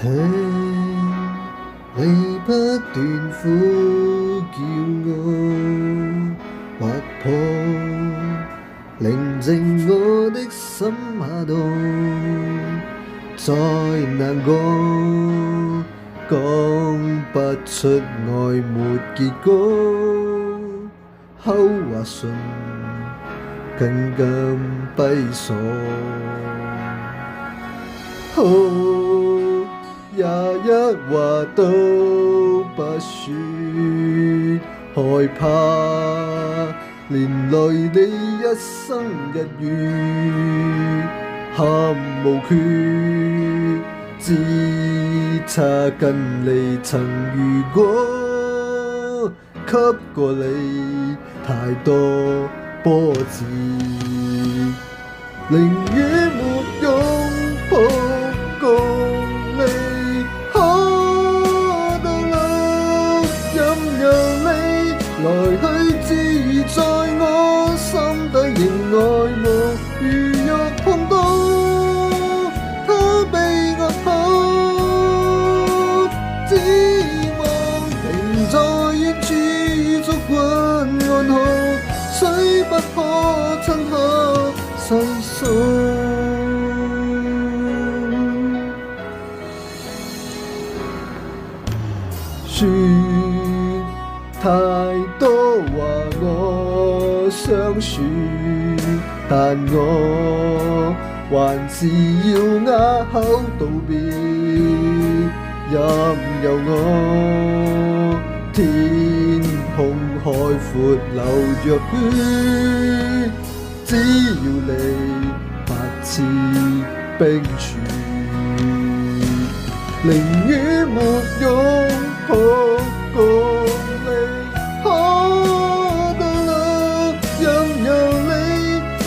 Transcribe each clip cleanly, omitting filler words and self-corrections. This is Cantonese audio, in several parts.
聽你不斷呼叫我，劃破寧靜我的心下洞，再難過講不出愛沒結果，口或信更感閉鎖。也一話都不說，害怕連累你一生日月，喊無缺，只差跟你曾遇過，給過你太多波折，寧願沒擁抱共你可到老，任由你來去自在我心底，仍愛慕如若碰到他被我抱，只望停在遠處逐雲安好，雖不可親口細數。說太多話我想說，但我還是要啞口道別，任由我天空海闊流着血，只要你百次冰雪，寧願沒擁抱共你可到老，任由你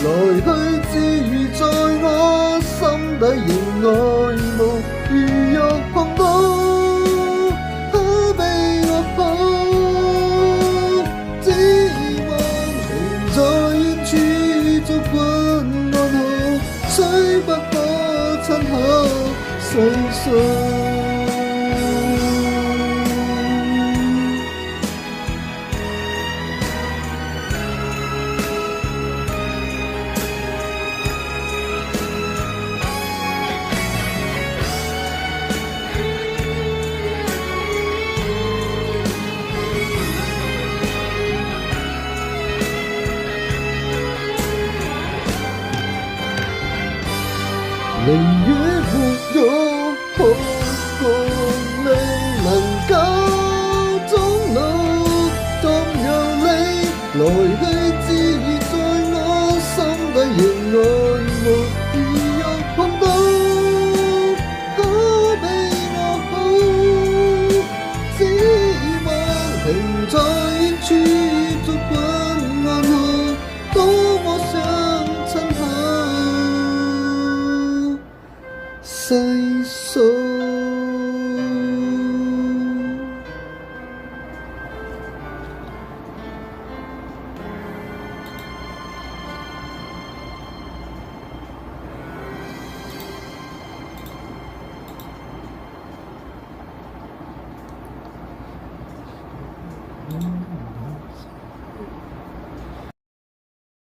來去自在我心底，仍愛慕如若碰到他被我抱，只望停在遠處逐雲安好，雖不可親口細數。寧願沒擁抱共你能夠終老，任由你來去自在我心底，仍愛慕如若碰到他被我抱，只望停在遠處逐雲安好，當我想親口細數。